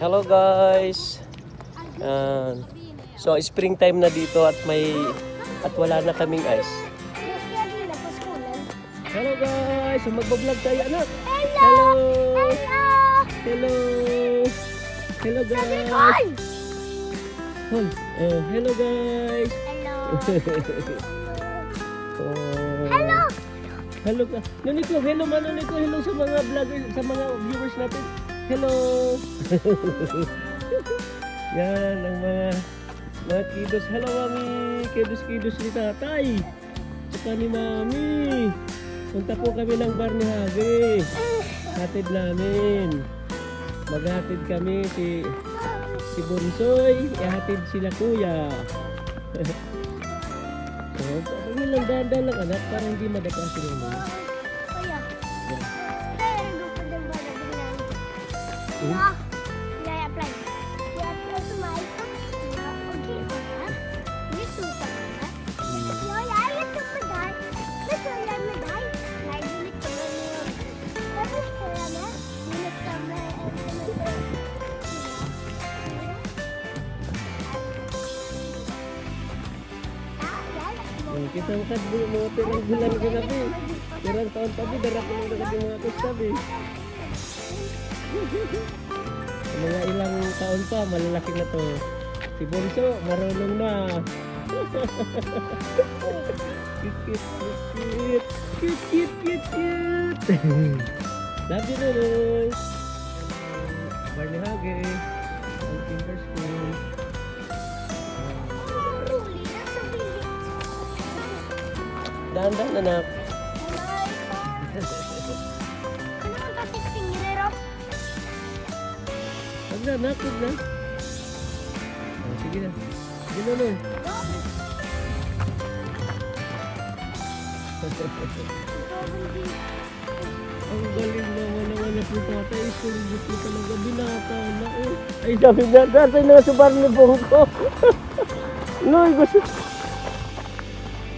Hello guys. So springtime na dito at wala na kaming ice. Hello guys, so magbablog tayo anak. Hello. Hello. Hello guys. Hello guys. Hello. Hello ka. Noniko, hello man Noniko, hello sa mga vloggers, sa mga viewers natin. Hello. Yan ang mga kidos. Hello mami. Kidos ni tatay. Saka ni mami. Punta po kami ng bar ni Hagi. Hatid namin. Maghatid kami si Bonsoy. Ihatid sila kuya. Pagin lang dahan lang anak para hindi madapa sila mo. Kuya. Kita angkat dulu mau terang bulan ke nabi, terang tahun tapi darah penuh dengan mga kustabi. Mga ilang taon pa, malalaki na to. Si Bonso, marunong na. Cute. Love you, Nunoy. Barney Hage. Ang Timber School. Dahan-dahan anak. Huwag na anak, huwag na. Sige na. Sige na nun. Ang galing naman na po tatay. Sulit po talaga binata na. Ay sabi na tatay na sa bar ni Bongko. Noy, gusto.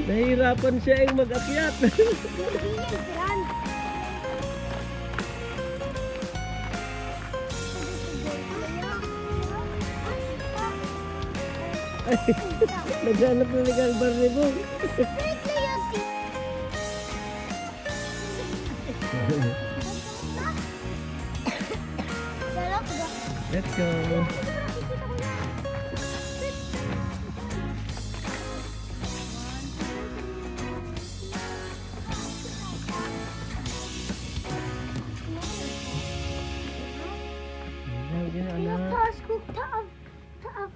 Nahihirapan siya yung mag-akyat. Naghanap na legal bar ni Bong. Let's go.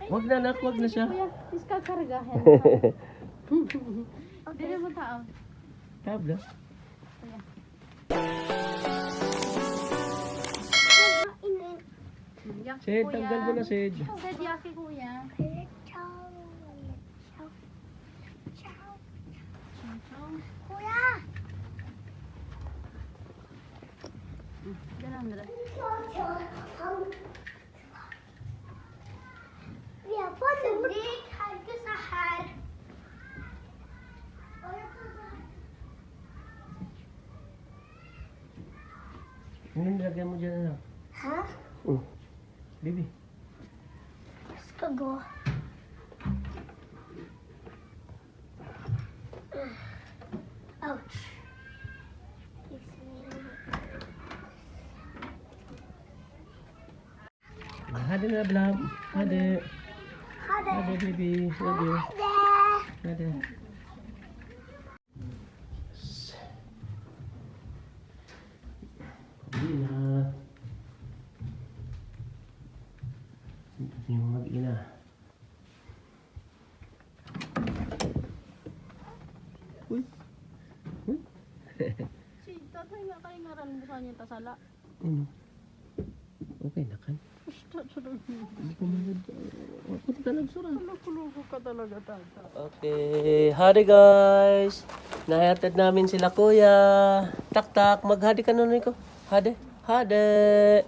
Wag na anak, wag na siya. Is kakargahan. Dili mo tao. Tab na. Sid, tanggal mo na Sid. Sid, yaki kuya. Kuya! Dalam. Vi har fått en rik hagge så här. Ano nilagyan mo dyan anak? Ha? Baby. Jag ska gå. Ouch. Hadi na vlog. Hadi. Hade. Hadi baby. Hadi. Hadi. Hindi na. Yung mag-ina. Uy. Si tatay nga kayo ngaran mo sa niya tasala. Okay na kan? Hindi ko manad. Ako talagang sura. Kuluko ka talaga tata. Okay. Hadi guys. Nahatid namin sila kuya. Tak-tak. Maghadi ka nun ko. Hadi. Hadi.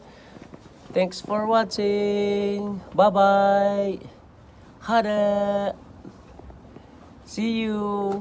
Thanks for watching. Bye-bye. Hadi. See you.